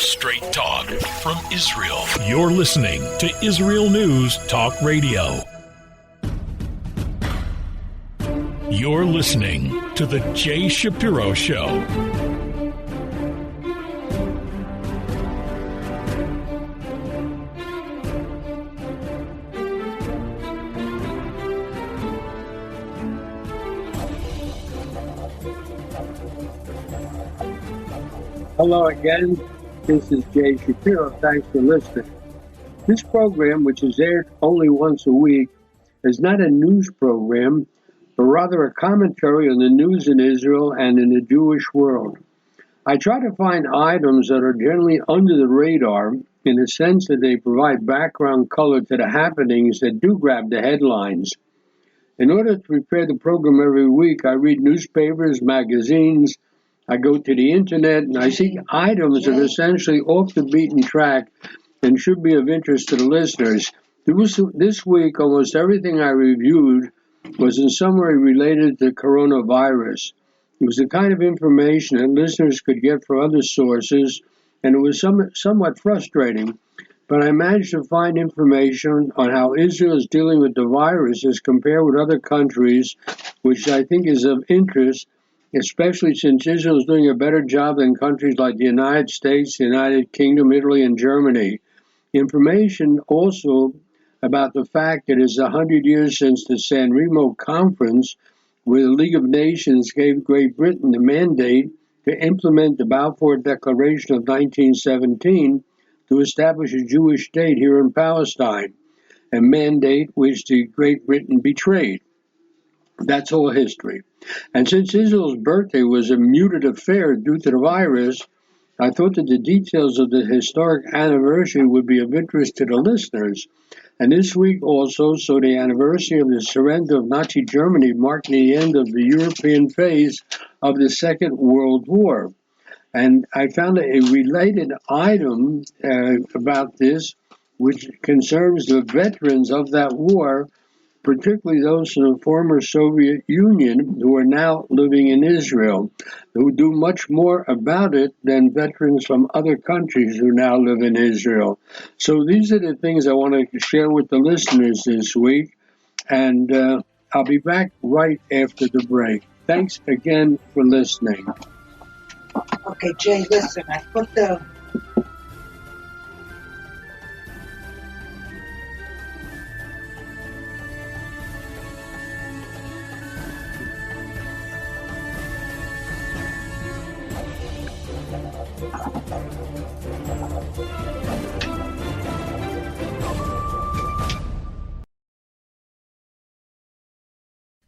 Straight talk from Israel. You're listening to Israel News Talk Radio. You're listening to the Jay Shapiro Show. Hello again. This is Jay Shapiro. Thanks for listening. This program, which is aired only once a week, is not a news program, but rather a commentary on the news in Israel and in the Jewish world. I try to find items that are generally under the radar in the sense that they provide background color to the happenings that do grab the headlines. In order to prepare the program every week, I read newspapers, magazines, I go to the internet, and I seek items that are essentially off the beaten track and should be of interest to the listeners. This week, almost everything I reviewed was in some way related to coronavirus. It was the kind of information that listeners could get from other sources, and it was somewhat frustrating. But I managed to find information on how Israel is dealing with the virus as compared with other countries, which I think is of interest, especially since Israel is doing a better job than countries like the United States, the United Kingdom, Italy, and Germany. Information also about the fact that it's 100 years since the San Remo Conference, where the League of Nations gave Great Britain the mandate to implement the Balfour Declaration of 1917 to establish a Jewish state here in Palestine, a mandate which the Great Britain betrayed. That's all history. And since Israel's birthday was a muted affair due to the virus, I thought that the details of the historic anniversary would be of interest to the listeners. And this week also saw the anniversary of the surrender of Nazi Germany, marking the end of the European phase of the Second World War. And I found a related item about this, which concerns the veterans of that war, particularly those from the former Soviet Union who are now living in Israel, who do much more about it than veterans from other countries who now live in Israel. So these are the things I want to share with the listeners this week, and I'll be back right after the break. Thanks again for listening. Okay, Jay, listen, I put the...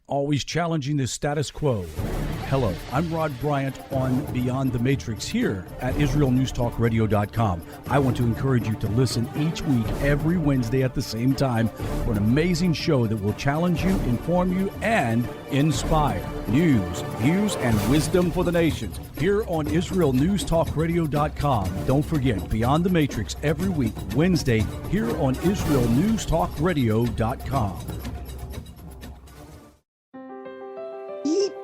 Always challenging the status quo. Hello, I'm Rod Bryant on Beyond the Matrix here at IsraelNewsTalkRadio.com. I want to encourage you to listen each week, every Wednesday at the same time, for an amazing show that will challenge you, inform you, and inspire. News, views, and wisdom for the nations here on IsraelNewsTalkRadio.com. Don't forget, Beyond the Matrix every week, Wednesday, here on IsraelNewsTalkRadio.com.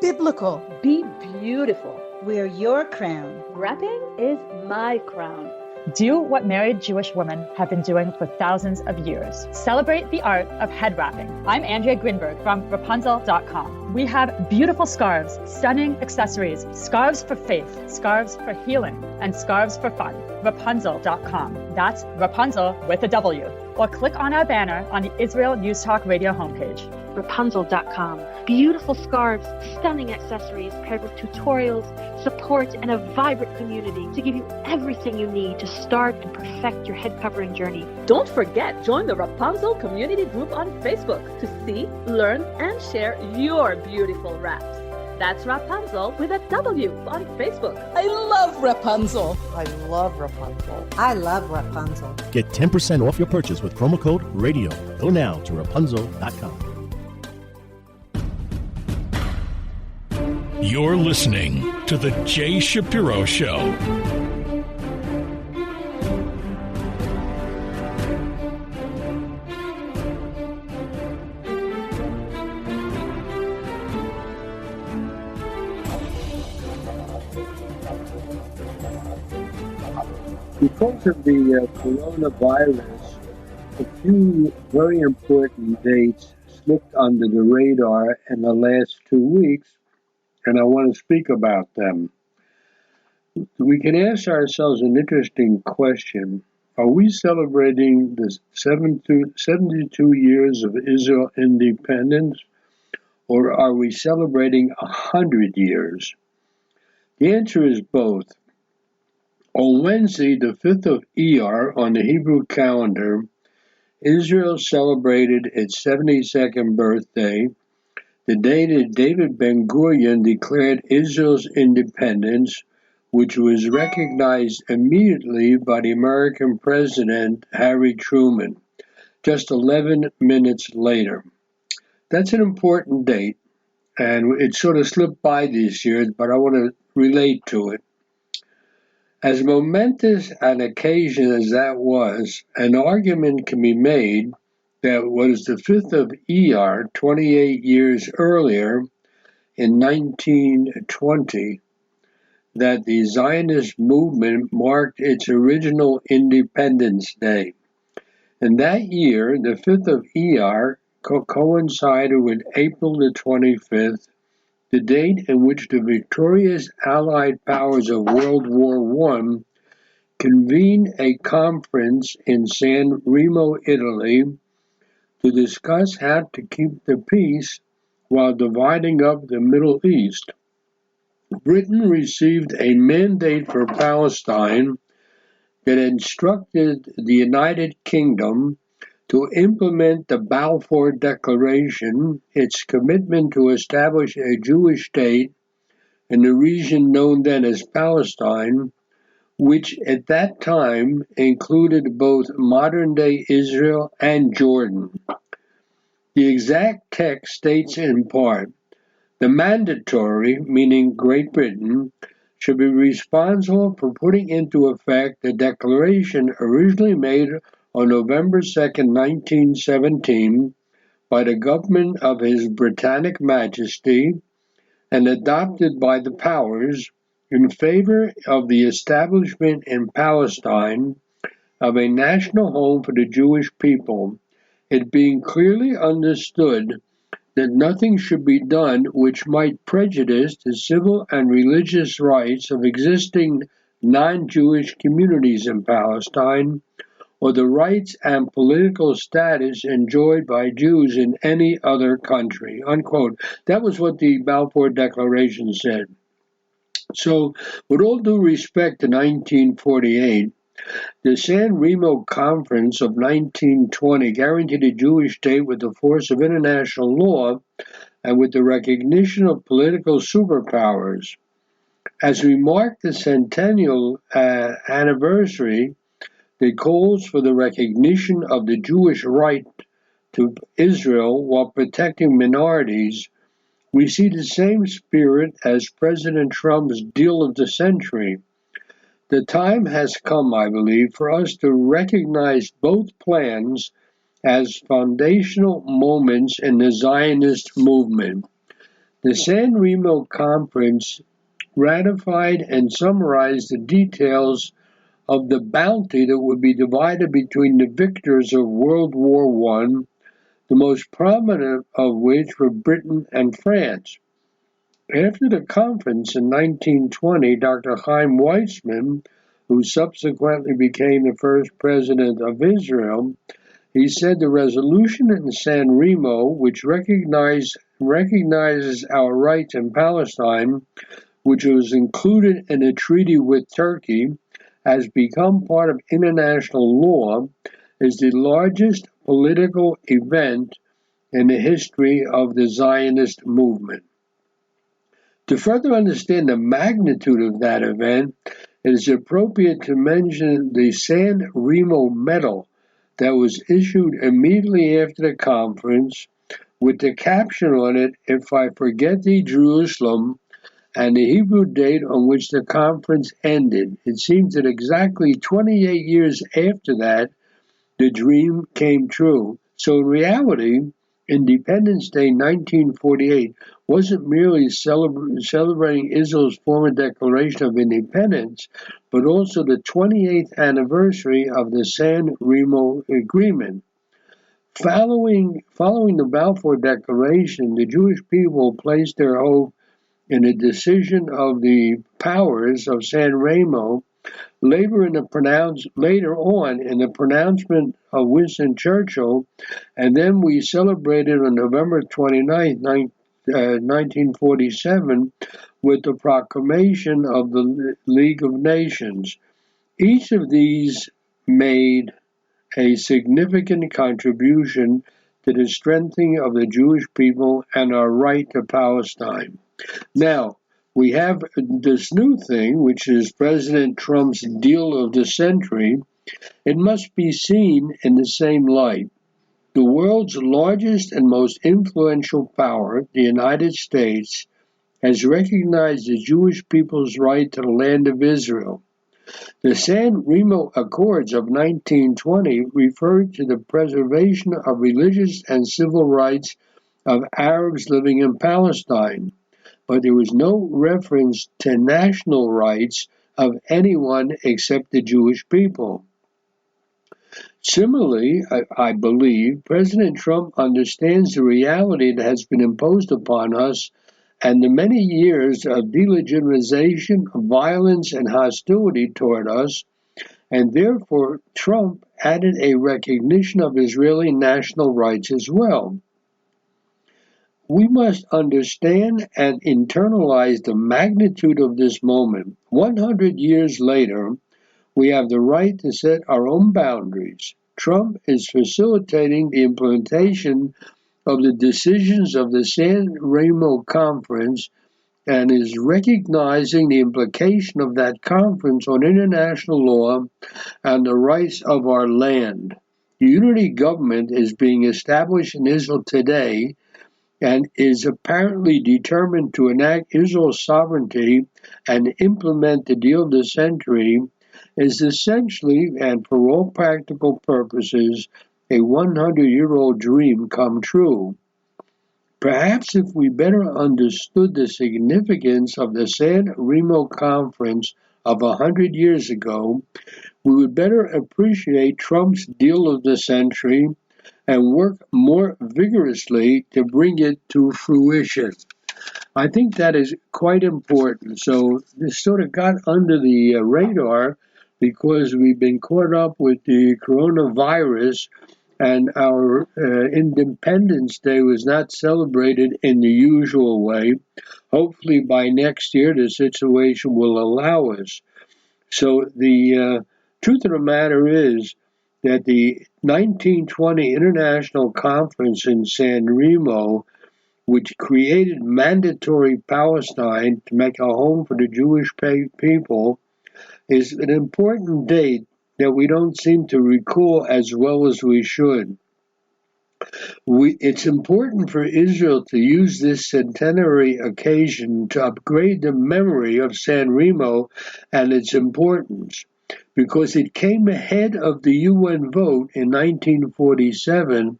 Biblical. Be beautiful. Wear your crown. Wrapping is my crown. Do what married Jewish women have been doing for thousands of years. Celebrate the art of head wrapping. I'm Andrea Grinberg from Rapunzel.com. We have beautiful scarves, stunning accessories, scarves for faith, scarves for healing, and scarves for fun. Rapunzel.com. That's Rapunzel with a W. Or click on our banner on the Israel News Talk Radio homepage. Rapunzel.com. Beautiful scarves, stunning accessories paired with tutorials, support, and a vibrant community to give you everything you need to start and perfect your head covering journey. Don't forget, join the Rapunzel community group on Facebook to see, learn, and share your beautiful wraps. That's Rapunzel with a W on Facebook. I love Rapunzel. I love Rapunzel. I love Rapunzel. Get 10% off your purchase with promo code RADIO. Go now to Rapunzel.com. You're listening to The Jay Shapiro Show. Because of the coronavirus, a few very important dates slipped under the radar in the last 2 weeks, and I want to speak about them. We can ask ourselves an interesting question. Are we celebrating the 72 years of Israel independence, or are we celebrating 100 years? The answer is both. On Wednesday, the 5th of Iyar on the Hebrew calendar, Israel celebrated its 72nd birthday, the day that David Ben-Gurion declared Israel's independence, which was recognized immediately by the American President Harry Truman, just 11 minutes later. That's an important date, and it sort of slipped by this year, but I want to relate to it. As momentous an occasion as that was, an argument can be made that was the 5th of Iyar, 28 years earlier, in 1920, that the Zionist movement marked its original Independence Day. And that year, the 5th of Iyar, coincided with April the 25th, the date in which the victorious Allied powers of World War I convened a conference in San Remo, Italy, to discuss how to keep the peace while dividing up the Middle East. Britain received a mandate for Palestine that instructed the United Kingdom to implement the Balfour Declaration, its commitment to establish a Jewish state in the region known then as Palestine, which at that time included both modern-day Israel and Jordan. The exact text states in part, the mandatory, meaning Great Britain, should be responsible for putting into effect the declaration originally made on November 2, 1917, by the government of His Britannic Majesty and adopted by the powers in favor of the establishment in Palestine of a national home for the Jewish people, it being clearly understood that nothing should be done which might prejudice the civil and religious rights of existing non-Jewish communities in Palestine, or the rights and political status enjoyed by Jews in any other country, unquote. That was what the Balfour Declaration said. So, with all due respect to 1948, the San Remo Conference of 1920 guaranteed a Jewish state with the force of international law and with the recognition of political superpowers. As we mark the centennial anniversary, that calls for the recognition of the Jewish right to Israel while protecting minorities, we see the same spirit as President Trump's deal of the century. The time has come, I believe, for us to recognize both plans as foundational moments in the Zionist movement. The San Remo Conference ratified and summarized the details of the bounty that would be divided between the victors of World War I, the most prominent of which were Britain and France. After the conference in 1920, Dr. Chaim Weizmann, who subsequently became the first president of Israel, he said the resolution in San Remo, which recognizes our rights in Palestine, which was included in a treaty with Turkey, has become part of international law, is the largest political event in the history of the Zionist movement. To further understand the magnitude of that event, it is appropriate to mention the San Remo Medal that was issued immediately after the conference with the caption on it, "If I forget thee, Jerusalem," and the Hebrew date on which the conference ended. It seems that exactly 28 years after that, the dream came true. So in reality, Independence Day 1948 wasn't merely celebrating Israel's former declaration of independence, but also the 28th anniversary of the San Remo Agreement. Following the Balfour Declaration, the Jewish people placed their hope in a decision of the powers of San Remo. Later on in the pronouncement of Winston Churchill, and then we celebrated on November 29, 1947, with the proclamation of the League of Nations. Each of these made a significant contribution to the strengthening of the Jewish people and our right to Palestine. Now, we have this new thing, which is President Trump's deal of the century. It must be seen in the same light. The world's largest and most influential power, the United States, has recognized the Jewish people's right to the land of Israel. The San Remo Accords of 1920 referred to the preservation of religious and civil rights of Arabs living in Palestine, but there was no reference to national rights of anyone except the Jewish people. Similarly, I believe President Trump understands the reality that has been imposed upon us and the many years of delegitimization, violence, and hostility toward us, and therefore Trump added a recognition of Israeli national rights as well. We must understand and internalize the magnitude of this moment. 100 years later, we have the right to set our own boundaries. Trump is facilitating the implementation of the decisions of the San Remo Conference and is recognizing the implication of that conference on international law and the rights of our land. The unity government is being established in Israel today and is apparently determined to enact Israel's sovereignty and implement the deal of the century, is essentially, and for all practical purposes, a 100-year-old dream come true. Perhaps if we better understood the significance of the San Remo Conference of 100 years ago, we would better appreciate Trump's deal of the century and work more vigorously to bring it to fruition. I think that is quite important. So this sort of got under the radar because we've been caught up with the coronavirus, and our Independence Day was not celebrated in the usual way. Hopefully by next year the situation will allow us. So the truth of the matter is that the 1920 International Conference in San Remo, which created mandatory Palestine to make a home for the Jewish people, is an important date that we don't seem to recall as well as we should. It's important for Israel to use this centenary occasion to upgrade the memory of San Remo and its importance, because it came ahead of the UN vote in 1947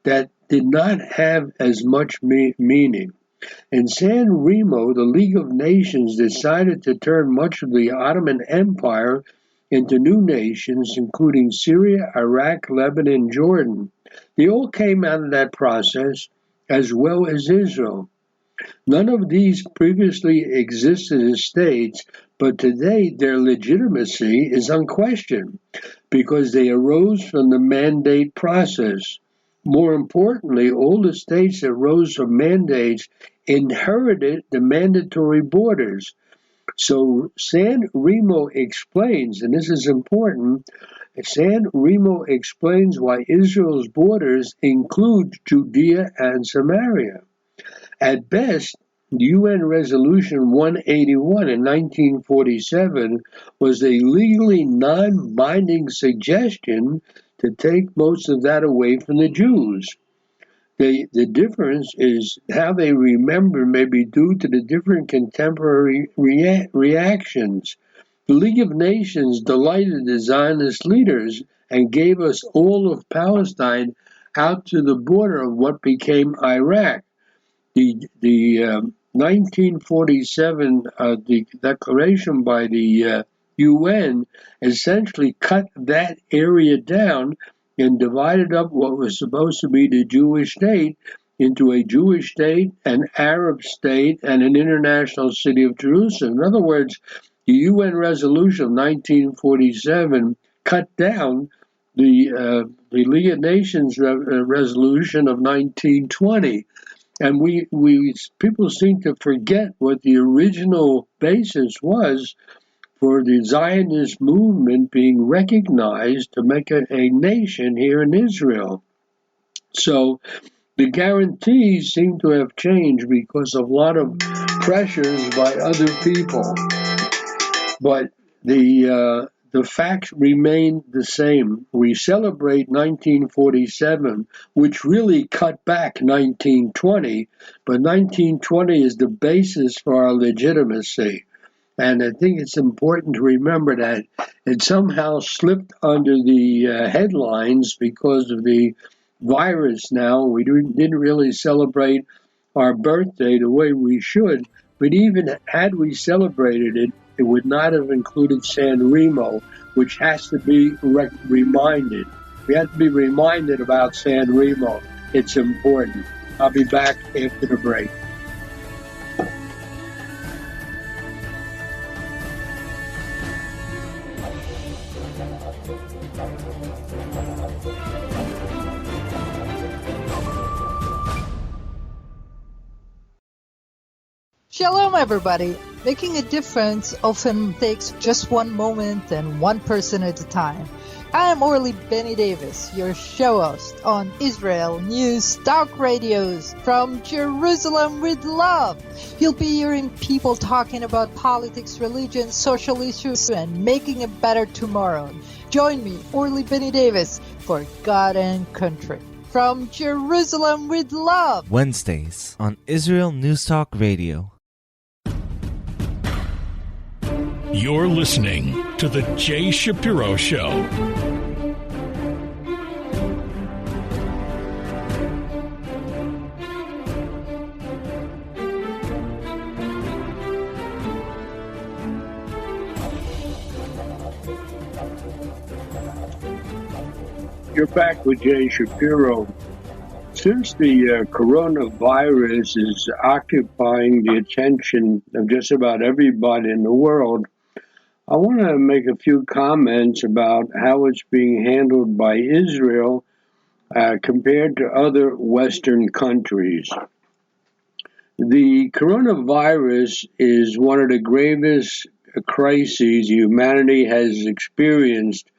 that did not have as much meaning. In San Remo, the League of Nations decided to turn much of the Ottoman Empire into new nations, including Syria, Iraq, Lebanon, and Jordan. They all came out of that process, as well as Israel. None of these previously existed as states, but today their legitimacy is unquestioned because they arose from the mandate process. More importantly, all the states that rose from mandates inherited the mandatory borders. So San Remo explains, and this is important, San Remo explains why Israel's borders include Judea and Samaria. At best, the UN Resolution 181 in 1947 was a legally non-binding suggestion to take most of that away from the Jews. The difference is how they remember may be due to the different contemporary reactions. The League of Nations delighted the Zionist leaders and gave us all of Palestine out to the border of what became Iraq. The 1947 the declaration by the UN essentially cut that area down and divided up what was supposed to be the Jewish state into a Jewish state, an Arab state, and an international city of Jerusalem. In other words, the UN resolution of 1947 cut down the League of Nations resolution of 1920. And we people seem to forget what the original basis was for the Zionist movement being recognized to make a nation here in Israel. So the guarantees seem to have changed because of a lot of pressures by other people. But the facts remain the same. We celebrate 1947, which really cut back 1920, but 1920 is the basis for our legitimacy. And I think it's important to remember that it somehow slipped under the headlines because of the virus now. We didn't really celebrate our birthday the way we should, but even had we celebrated it, it would not have included San Remo, which has to be reminded. We have to be reminded about San Remo. It's important. I'll be back after the break. Shalom, everybody. Making a difference often takes just one moment and one person at a time. I am Orly Benny Davis, your show host on Israel News Talk Radios from Jerusalem with Love. You'll be hearing people talking about politics, religion, social issues, and making a better tomorrow. Join me, Orly Benny Davis, for God and Country. From Jerusalem with Love. Wednesdays on Israel News Talk Radio. You're listening to The Jay Shapiro Show. You're back with Jay Shapiro. Since the coronavirus is occupying the attention of just about everybody in the world, I want to make a few comments about how it's being handled by Israel compared to other Western countries. The coronavirus is one of the gravest crises humanity has experienced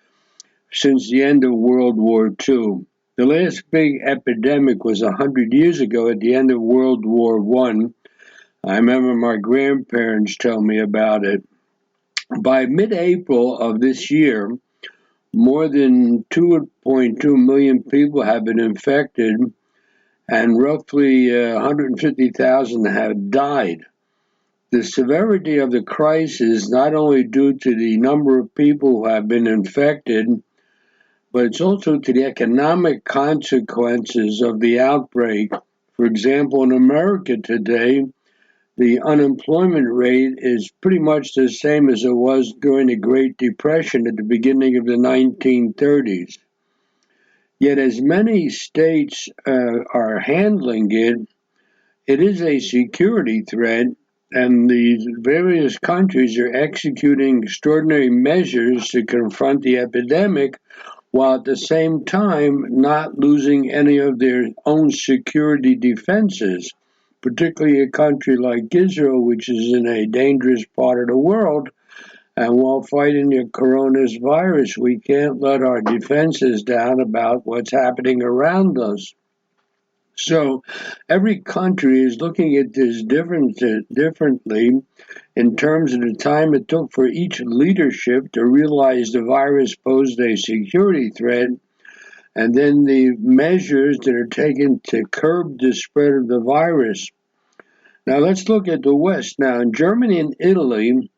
since the end of World War II. The last big epidemic was 100 years ago at the end of World War I. I remember my grandparents telling me about it. By mid-April of this year, more than 2.2 million people have been infected and roughly 150,000 have died. The severity of the crisis not only due to the number of people who have been infected, but it's also to the economic consequences of the outbreak. For example, in America today, the unemployment rate is pretty much the same as it was during the Great Depression at the beginning of the 1930s. Yet as many states are handling it, it is a security threat, and the various countries are executing extraordinary measures to confront the epidemic, while at the same time not losing any of their own security defenses, particularly a country like Israel, which is in a dangerous part of the world. And while fighting the coronavirus, we can't let our defenses down about what's happening around us. So every country is looking at this differently in terms of the time it took for each leadership to realize the virus posed a security threat, and then the measures that are taken to curb the spread of the virus. Now let's look at the West. Now in Germany and Italy,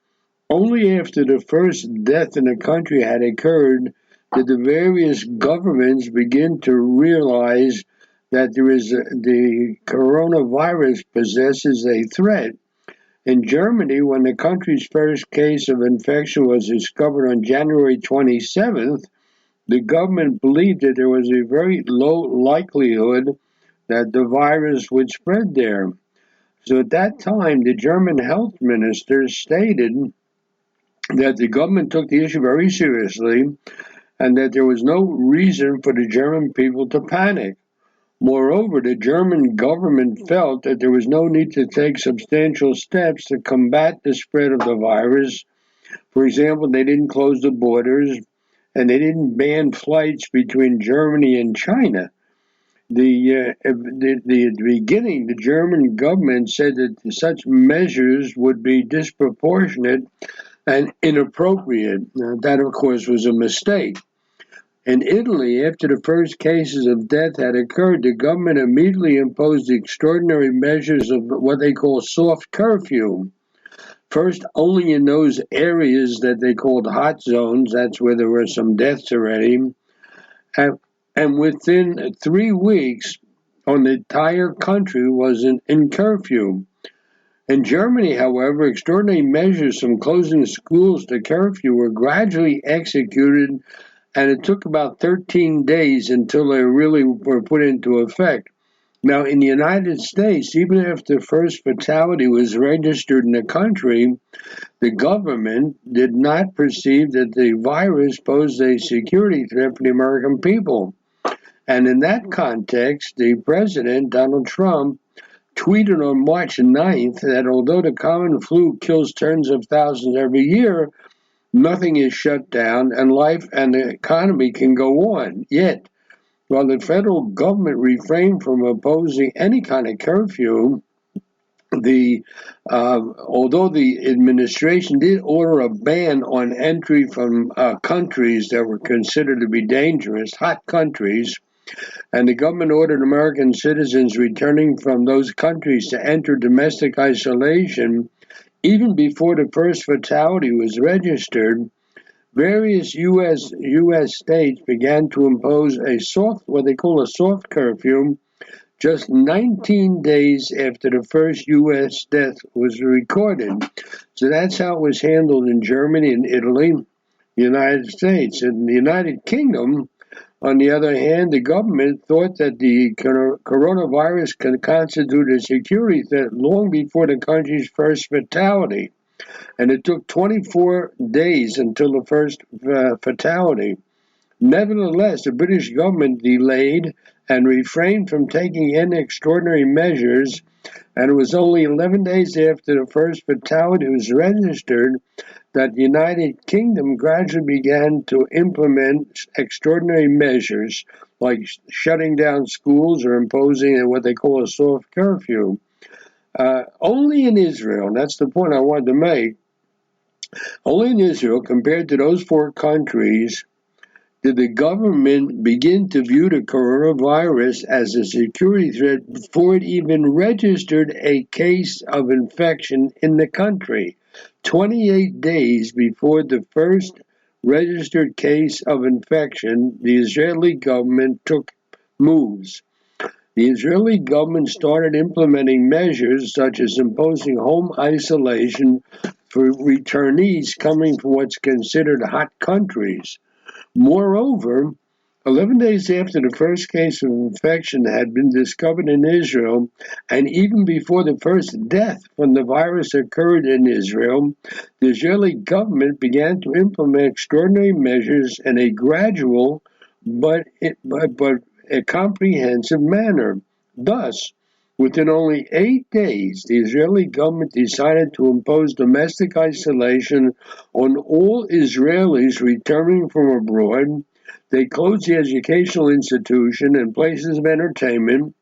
only after the first death in the country had occurred did the various governments begin to realize that the coronavirus possesses a threat. In Germany, when the country's first case of infection was discovered on January 27th, the government believed that there was a very low likelihood that the virus would spread there. So at that time, the German health minister stated that the government took the issue very seriously and that there was no reason for the German people to panic. Moreover, the German government felt that there was no need to take substantial steps to combat the spread of the virus. For example, they didn't close the borders and they didn't ban flights between Germany and China. The beginning, the German government said that such measures would be disproportionate and inappropriate. That, of course, was a mistake. In Italy, after the first cases of death had occurred, the government immediately imposed extraordinary measures of what they call soft curfew. First, only in those areas that they called hot zones, that's where there were some deaths already. And within 3 weeks, on the entire country was in curfew. In Germany, however, extraordinary measures from closing schools to curfew were gradually executed, and it took about 13 days until they really were put into effect. Now, in the United States, even after the first fatality was registered in the country, the government did not perceive that the virus posed a security threat for the American people. And in that context, the president, Donald Trump, tweeted on March 9th that although the common flu kills tens of thousands every year, nothing is shut down, and life and the economy can go on. Yet, while the federal government refrained from imposing any kind of curfew, although the administration did order a ban on entry from countries that were considered to be dangerous, hot countries, and the government ordered American citizens returning from those countries to enter domestic isolation, even before the first fatality was registered, various U.S. states began to impose what they call a soft curfew, just 19 days after the first U.S. death was recorded. So that's how it was handled in Germany and Italy, the United States. In the United Kingdom, on the other hand, the government thought that the coronavirus could constitute a security threat long before the country's first fatality. And it took 24 days until the first fatality. Nevertheless, the British government delayed and refrained from taking any extraordinary measures, and it was only 11 days after the first fatality was registered that the United Kingdom gradually began to implement extraordinary measures like shutting down schools or imposing what they call a soft curfew. Only in Israel, and that's the point I wanted to make, only in Israel, compared to those 4 countries, did the government begin to view the coronavirus as a security threat before it even registered a case of infection in the country. 28 days before the first registered case of infection, the Israeli government took moves. The Israeli government started implementing measures such as imposing home isolation for returnees coming from what's considered hot countries. Moreover, 11 days after the first case of infection had been discovered in Israel, and even before the first death from the virus occurred in Israel, the Israeli government began to implement extraordinary measures in a gradual but a comprehensive manner. Thus, within only 8 days, the Israeli government decided to impose domestic isolation on all Israelis returning from abroad. They closed the educational institution and places of entertainment.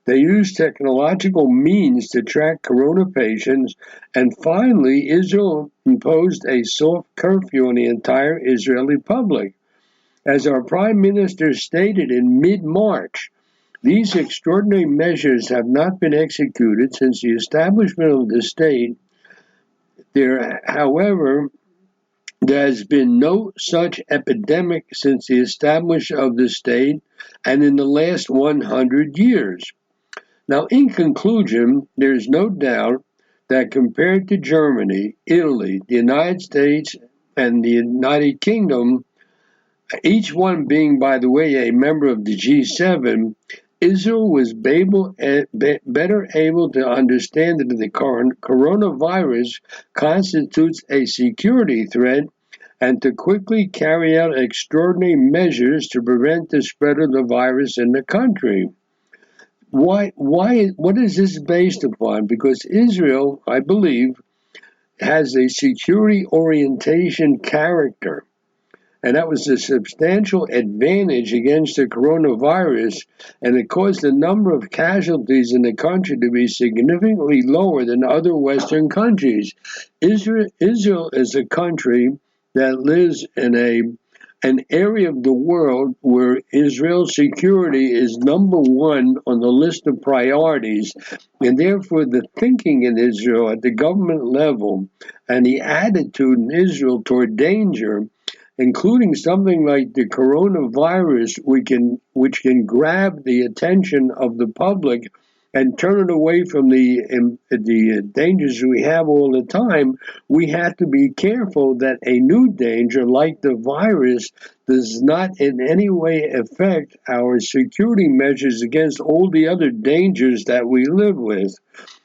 They used technological means to track corona patients. And finally, Israel imposed a soft curfew on the entire Israeli public. As our prime minister stated in mid-March, these extraordinary measures have not been executed since the establishment of the state. However, There has been no such epidemic since the establishment of the state and in the last 100 years. Now, in conclusion, there is no doubt that compared to Germany, Italy, the United States, and the United Kingdom, each one being, by the way, a member of the G7, Israel was better able to understand that the coronavirus constitutes a security threat and to quickly carry out extraordinary measures to prevent the spread of the virus in the country. What is this based upon? Because Israel, I believe, has a security orientation character. And that was a substantial advantage against the coronavirus, and it caused the number of casualties in the country to be significantly lower than other Western countries. Israel is a country that lives in an area of the world where Israel's security is number one on the list of priorities, and therefore the thinking in Israel at the government level and the attitude in Israel toward danger, including something like the coronavirus, which can grab the attention of the public and turn it away from the dangers we have all the time. We have to be careful that a new danger like the virus does not in any way affect our security measures against all the other dangers that we live with.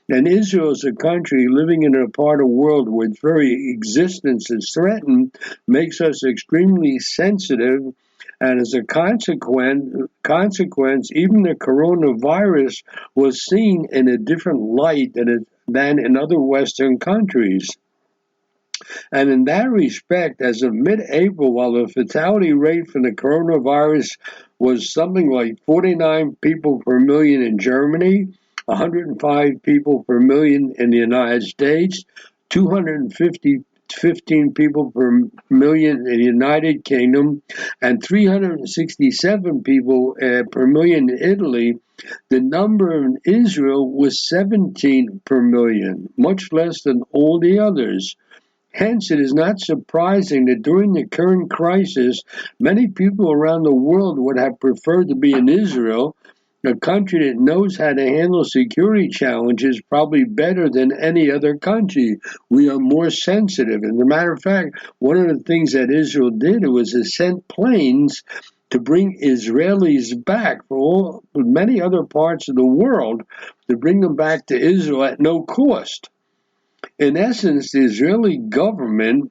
And Israel is a country living in a part of the world where its very existence is threatened, makes us extremely sensitive, and as a consequence, even the coronavirus was seen in a different light than in other Western countries. And in that respect, as of mid-April, while the fatality rate from the coronavirus was something like 49 people per million in Germany, 105 people per million in the United States, 215 people per million in the United Kingdom, and 367 people per million in Italy, the number in Israel was 17 per million, much less than all the others. Hence, it is not surprising that during the current crisis, many people around the world would have preferred to be in Israel, a country that knows how to handle security challenges probably better than any other country. We are more sensitive. And as a matter of fact, one of the things that Israel did was to send planes to bring Israelis back for many other parts of the world, to bring them back to Israel at no cost. In essence, the Israeli government,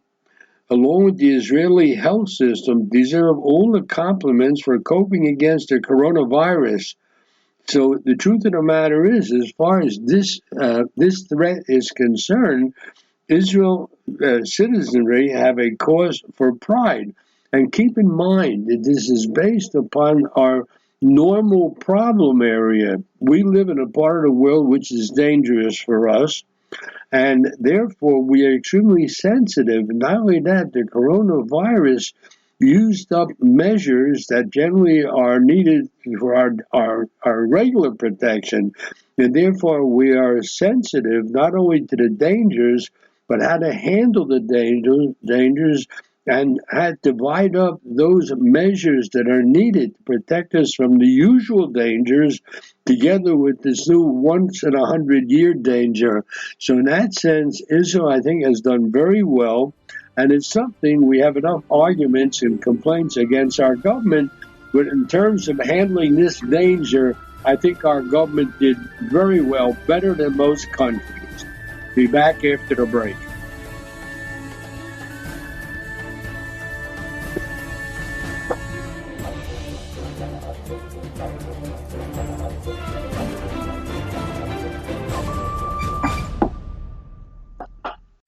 along with the Israeli health system, deserve all the compliments for coping against the coronavirus. So the truth of the matter is, as far as this threat is concerned, Israel citizenry have a cause for pride. And keep in mind that this is based upon our normal problem area. We live in a part of the world which is dangerous for us, and therefore we are extremely sensitive. Not only that, the coronavirus used up measures that generally are needed for our regular protection, and therefore we are sensitive not only to the dangers, but how to handle the dangers and how to divide up those measures that are needed to protect us from the usual dangers together with this new once-in-a-100-year danger. So in that sense, Israel, I think, has done very well. And it's something we have enough arguments and complaints against our government, but in terms of handling this danger, I think our government did very well, better than most countries. Be back after the break.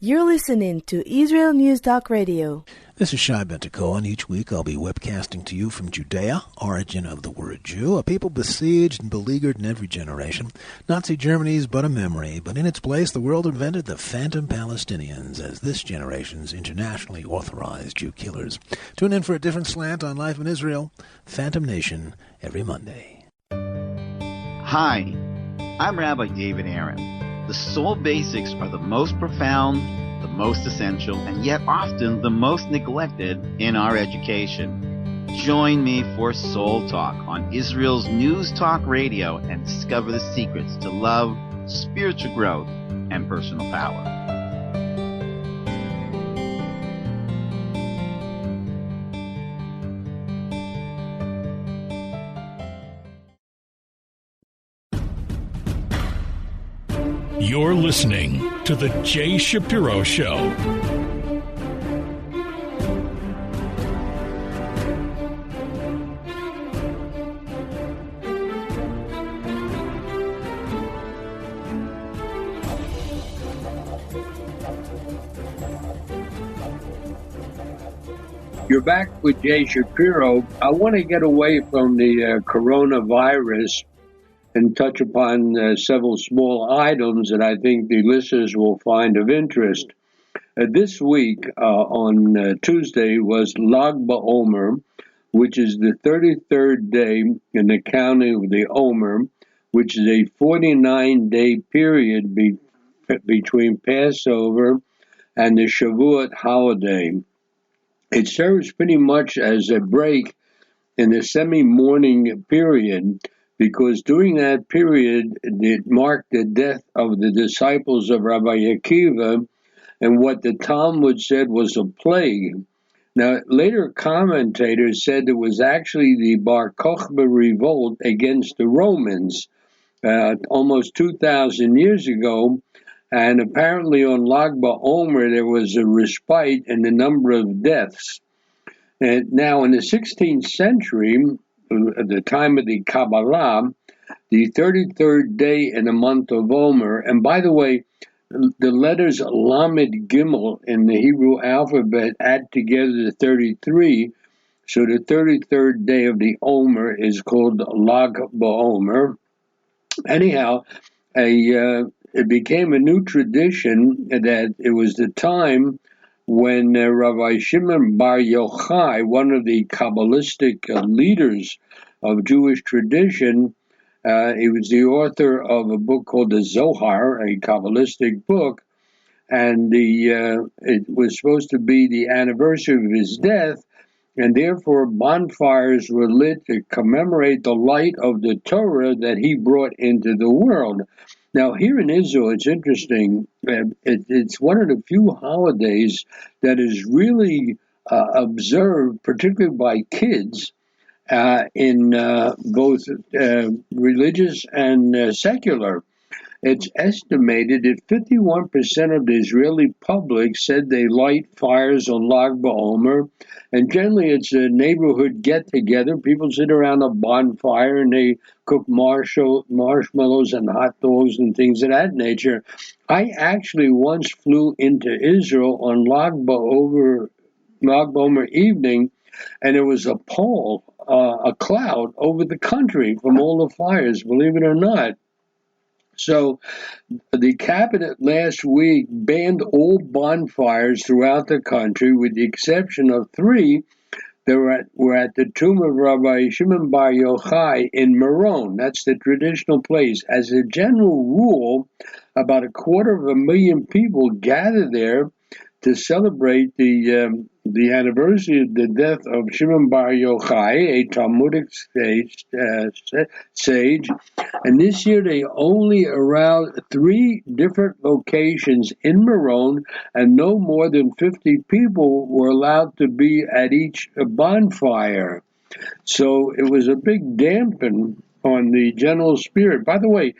You're listening to Israel News Talk Radio. This is Shai Bentako, and each week I'll be webcasting to you from Judea, origin of the word Jew, a people besieged and beleaguered in every generation. Nazi Germany's but a memory, but in its place the world invented the phantom Palestinians as this generation's internationally authorized Jew killers. Tune in for a different slant on life in Israel, Phantom Nation, every Monday. Hi, I'm Rabbi David Aaron. The soul basics are the most profound, the most essential and yet often the most neglected in our education. Join me for Soul Talk on Israel's News Talk Radio and discover the secrets to love, spiritual growth, and personal power. You're listening to The Jay Shapiro Show. You're back with Jay Shapiro. I want to get away from the coronavirus and touch upon several small items that I think the listeners will find of interest. This week, on Tuesday, was Lag BaOmer, which is the 33rd day in the counting of the Omer, which is a 49-day period between Passover and the Shavuot holiday. It serves pretty much as a break in the semi-mourning period, because during that period it marked the death of the disciples of Rabbi Akiva and what the Talmud said was a plague. Now, later commentators said it was actually the Bar Kokhba revolt against the Romans almost 2,000 years ago, and apparently on Lag BaOmer there was a respite in the number of deaths. Now, in the 16th century, at the time of the Kabbalah, the 33rd day in the month of Omer, and by the way, the letters Lamed Gimel in the Hebrew alphabet add together to 33, so the 33rd day of the Omer is called Lag BaOmer. Anyhow, it became a new tradition that it was the time when Rabbi Shimon Bar Yochai, one of the Kabbalistic leaders of Jewish tradition, he was the author of a book called the Zohar, a Kabbalistic book, and it was supposed to be the anniversary of his death, and therefore bonfires were lit to commemorate the light of the Torah that he brought into the world. Now, here in Israel, it's interesting. It's one of the few holidays that is really observed, particularly by kids, in both religious and secular. It's estimated that 51% of the Israeli public said they light fires on Lag BaOmer, and generally it's a neighborhood get-together. People sit around a bonfire and they cook marshmallows and hot dogs and things of that nature. I actually once flew into Israel on Lag BaOmer evening, and there was a pall, a cloud over the country from all the fires, believe it or not. So the cabinet last week banned all bonfires throughout the country, with the exception of 3 that were at the tomb of Rabbi Shimon Bar Yochai in Meron. That's the traditional place. As a general rule, about 250,000 people gather there to celebrate the anniversary of the death of Shimon Bar Yochai, a Talmudic sage. And this year they only allowed 3 different locations in Meron, and no more than 50 people were allowed to be at each bonfire. So it was a big dampen on the general spirit. By the way,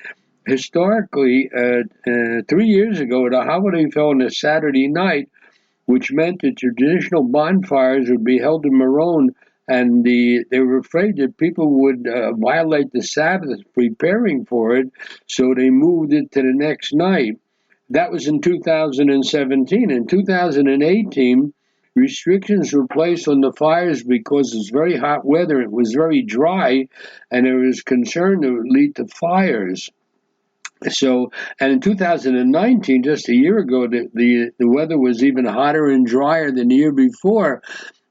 historically, 3 years ago, the holiday fell on a Saturday night, which meant that traditional bonfires would be held in Meron, and they were afraid that people would violate the Sabbath preparing for it, so they moved it to the next night. That was in 2017. In 2018, restrictions were placed on the fires because it's very hot weather, it was very dry, and there was concern that it would lead to fires. So, and in 2019, just a year ago, the weather was even hotter and drier than the year before,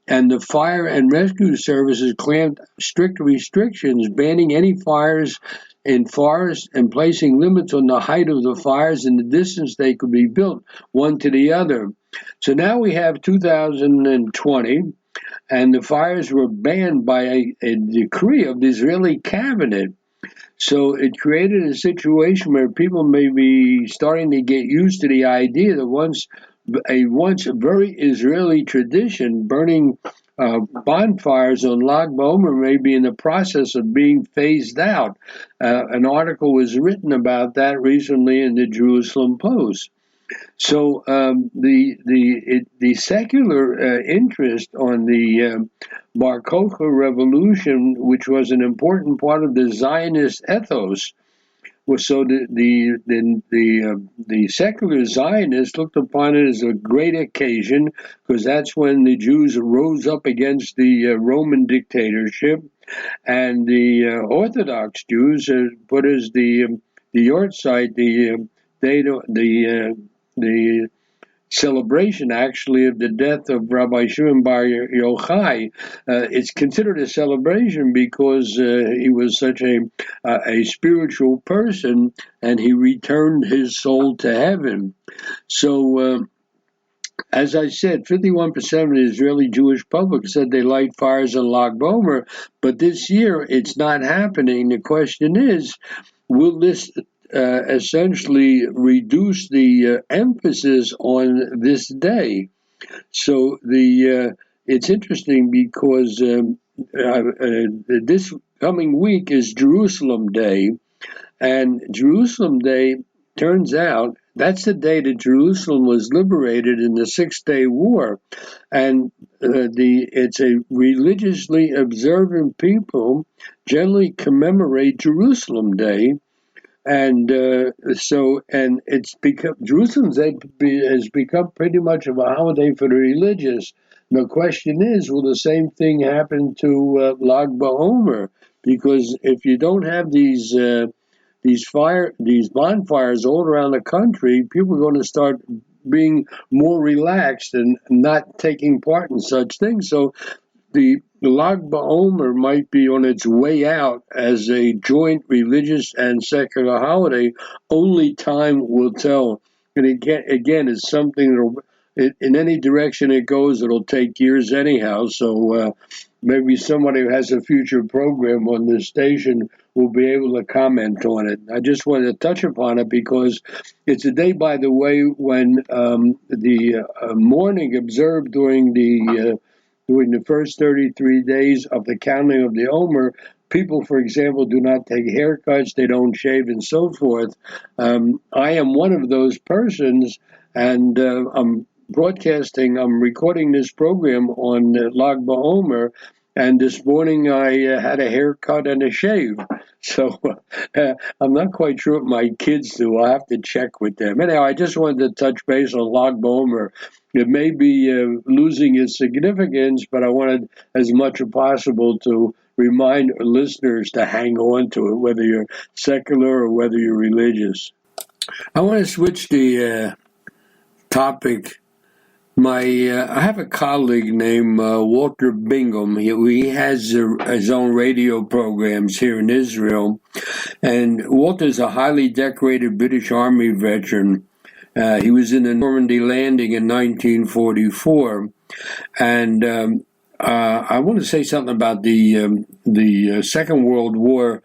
and the fire and rescue services clamped strict restrictions, banning any fires in forests and placing limits on the height of the fires and the distance they could be built, one to the other. So now we have 2020, and the fires were banned by a decree of the Israeli cabinet. So it created a situation where people may be starting to get used to the idea that once very Israeli tradition, burning bonfires on Lag BaOmer, may be in the process of being phased out. An article was written about that recently in the Jerusalem Post. So the secular interest on the Bar Kokhba revolution, which was an important part of the Zionist ethos, was so the secular Zionists looked upon it as a great occasion, because that's when the Jews rose up against the Roman dictatorship, and the Orthodox Jews put as the yahrzeit the celebration, actually, of the death of Rabbi Shimon Bar Yochai. It's considered a celebration because he was such a spiritual person, and he returned his soul to heaven. So, as I said, 51% of the Israeli Jewish public said they light fires on Lag BaOmer, but this year it's not happening. The question is, will this essentially reduce the emphasis on this day? So it's interesting because this coming week is Jerusalem Day, and Jerusalem Day turns out that's the day that Jerusalem was liberated in the Six-Day War, and it's a religiously observant people generally commemorate Jerusalem Day. And it's become Jerusalem's Day has become pretty much of a holiday for the religious. The question is, will the same thing happen to Lag BaOmer? Because if you don't have these bonfires all around the country, people are going to start being more relaxed and not taking part in such things. So the Lag BaOmer might be on its way out as a joint religious and secular holiday. Only time will tell. And again, it's something that in any direction it goes, it'll take years anyhow. So maybe somebody who has a future program on this station will be able to comment on it. I just wanted to touch upon it because it's a day, by the way, when the mourning observed during the first 33 days of the counting of the Omer, people, for example, do not take haircuts, they don't shave, and so forth. I am one of those persons, and I'm recording this program on Lag BaOmer, and this morning I had a haircut and a shave. So I'm not quite sure what my kids do. I'll have to check with them. Anyhow, I just wanted to touch base on Lag BaOmer. It may be losing its significance, but I wanted as much as possible to remind listeners to hang on to it, whether you're secular or whether you're religious. I want to switch the topic. I have a colleague named Walter Bingham. He has his own radio programs here in Israel, and Walter's a highly decorated British Army veteran. He was in the Normandy landing in 1944, and I want to say something about the Second World War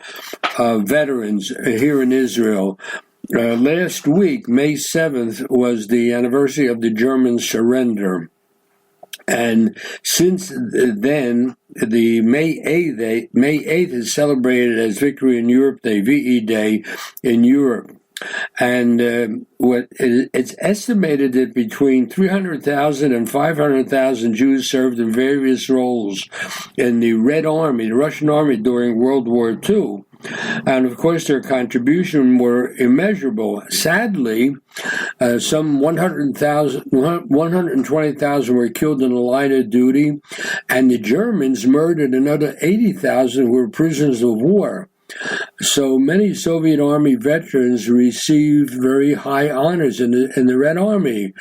veterans here in Israel. Last week, May 7th, was the anniversary of the German surrender. And since then, the May 8th is celebrated as Victory in Europe Day, VE Day in Europe. And it's estimated that between 300,000 and 500,000 Jews served in various roles in the Red Army, the Russian Army, during World War II. And, of course, their contribution were immeasurable. Sadly, some 120,000 were killed in the line of duty, and the Germans murdered another 80,000 who were prisoners of war. So many Soviet Army veterans received very high honors in the Red Army.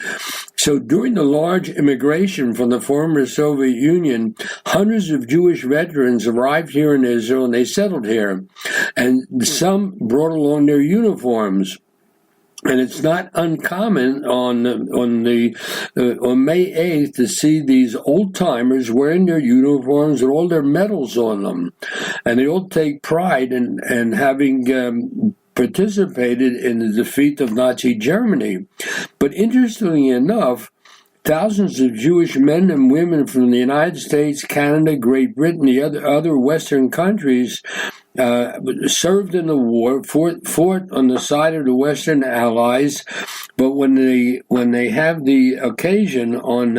So during the large immigration from the former Soviet Union, hundreds of Jewish veterans arrived here in Israel, and they settled here. And some brought along their uniforms. And it's not uncommon on May 8th to see these old timers wearing their uniforms with all their medals on them, and they all take pride in having participated in the defeat of Nazi Germany. But interestingly enough, thousands of Jewish men and women from the United States, Canada, Great Britain, the other Western countries served in the war, fought on the side of the Western Allies. But when they have the occasion on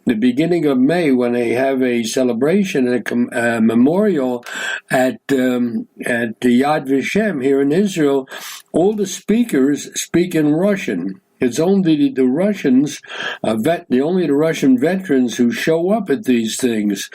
the beginning of May, when they have a celebration, a memorial at the Yad Vashem here in Israel, all the speakers speak in Russian. It's only the Russians, the Russian veterans who show up at these things.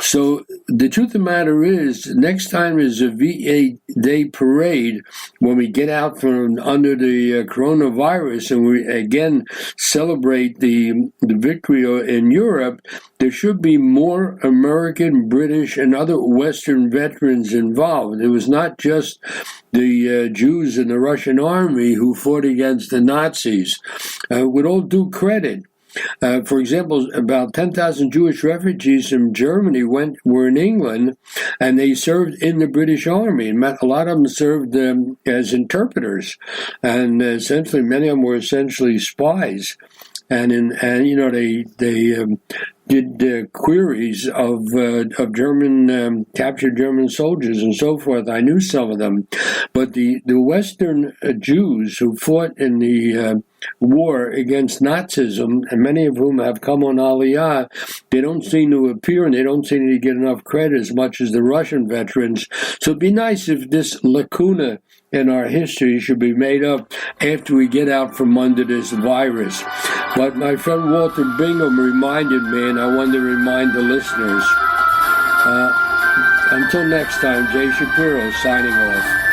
So the truth of the matter is, next time is a VA Day parade, when we get out from under the coronavirus and we again celebrate the victory in Europe, there should be more American, British, and other Western veterans involved. It was not just the Jews in the Russian army who fought against the Nazis. With all due credit, for example, about 10,000 Jewish refugees from Germany were in England, and they served in the British Army. And a lot of them served as interpreters, and essentially many of them were essentially spies. And they did queries of German captured German soldiers and so forth. I knew some of them, but the Western Jews who fought in the war against Nazism, and many of whom have come on Aliyah, they don't seem to appear, and they don't seem to get enough credit as much as the Russian veterans. So it'd be nice if this lacuna in our history should be made up after we get out from under this virus. But my friend Walter Bingham reminded me, and I wanted to remind the listeners. Until next time, Jay Shapiro signing off.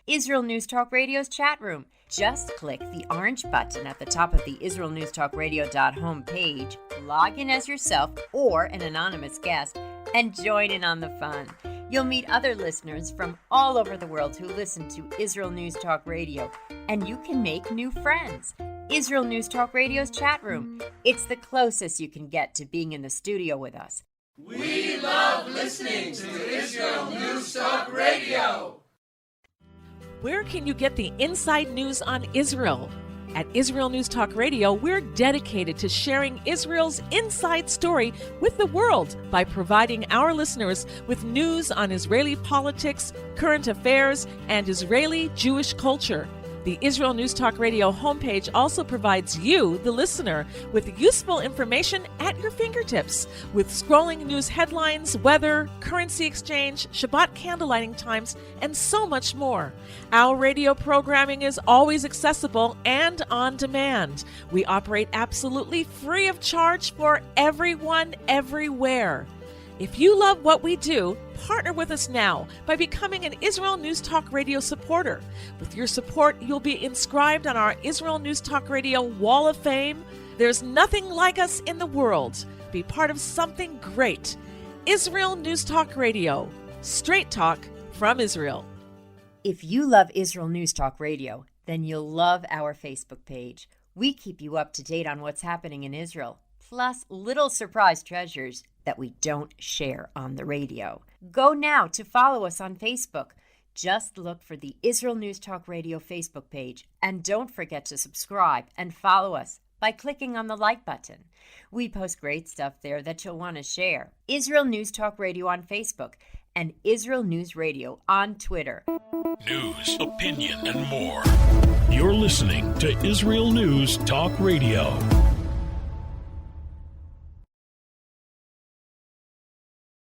Israel News Talk Radio's chat room. Just click the orange button at the top of the IsraelNewsTalkRadio.home page, log in as yourself or an anonymous guest, and join in on the fun. You'll meet other listeners from all over the world who listen to Israel News Talk Radio, and you can make new friends. Israel News Talk Radio's chat room. It's the closest you can get to being in the studio with us. We love listening to Israel News Talk Radio. Where can you get the inside news on Israel? At Israel News Talk Radio, we're dedicated to sharing Israel's inside story with the world by providing our listeners with news on Israeli politics, current affairs, and Israeli Jewish culture. The Israel News Talk Radio homepage also provides you, the listener, with useful information at your fingertips, with scrolling news headlines, weather, currency exchange, Shabbat candlelighting times, and so much more. Our radio programming is always accessible and on demand. We operate absolutely free of charge for everyone, everywhere. If you love what we do, partner with us now by becoming an Israel News Talk Radio supporter. With your support, you'll be inscribed on our Israel News Talk Radio Wall of Fame. There's nothing like us in the world. Be part of something great. Israel News Talk Radio. Straight talk from Israel. If you love Israel News Talk Radio, then you'll love our Facebook page. We keep you up to date on what's happening in Israel, plus little surprise treasures that we don't share on the radio. Go now to follow us on Facebook. Just look for the Israel News Talk Radio Facebook page, and don't forget to subscribe and follow us by clicking on the like button. We post great stuff there that you'll want to share. Israel News Talk Radio on Facebook and Israel News Radio on Twitter. News, opinion, and more. You're listening to Israel News Talk Radio.